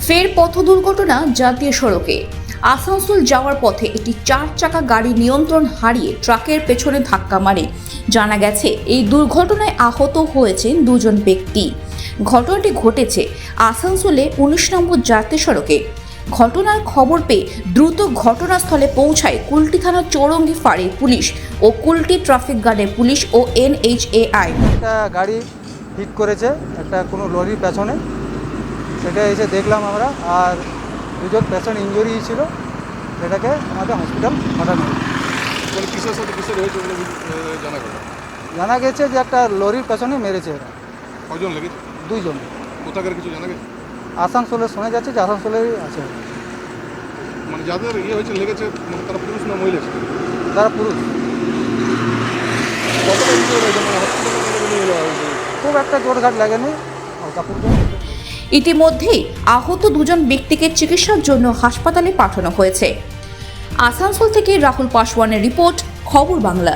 ফের পথ দুর্ঘটনা জাতীয় সড়কে। আসানসোল যাওয়ার পথে একটি 4 চাকা গাড়ি নিয়ন্ত্রণ হারিয়ে ট্রাকের পেছনে ধাক্কা মারে। জানা গেছে এই দুর্ঘটনায় আহত হয়েছেন 2 জন ব্যক্তি। ঘটনাটি ঘটেছে আসানসোলে 19 নম্বর জাতীয় সড়কে। ঘটনার খবর পেয়ে দ্রুত ঘটনাস্থলে পৌঁছায় কুলটি থানার চৌরঙ্গি ফাঁড়ির পুলিশ ও কুলটি ট্রাফিক গার্ডের পুলিশ ও NHAI। একটা গাড়ি হিট করেছে একটা কোনো লরির পেছনে, সেটা এসে দেখলাম আমরা। আর 2 জন পেশেন্ট ইঞ্জুরি ছিল, সেটাকে আমাদের হসপিটাল পাঠানো হয়েছে। কিসের সাথে কিসের হয়েছে বলে জানা গেল? জানা গেছে যে একটা লরির পেছনে মেরেছে এরা। কজন লেগেছে? 2 জন। কোথাকার কিছু জানা গেছে? আসানসোলে শোনা যাচ্ছে যে আসানসোলেরই আছে। মানে যাদের হয়েছে লেগেছে মানে তারা পুরুষ না মহিলা ছিল? তারা পুরুষ। কতটা ইঞ্জুরি হয়েছে মানে হসপিটালে নিয়ে যাওয়া হয়েছে? খুব একটা জোরঘাট লাগেনি, হালকা ফুলকা। ইতিমধ্যেই আহত 2 জন ব্যক্তিকে চিকিৎসার জন্য হাসপাতালে পাঠানো হয়েছে। আসানসোল থেকে রাহুল পাসওয়ানের রিপোর্ট, খবর বাংলা।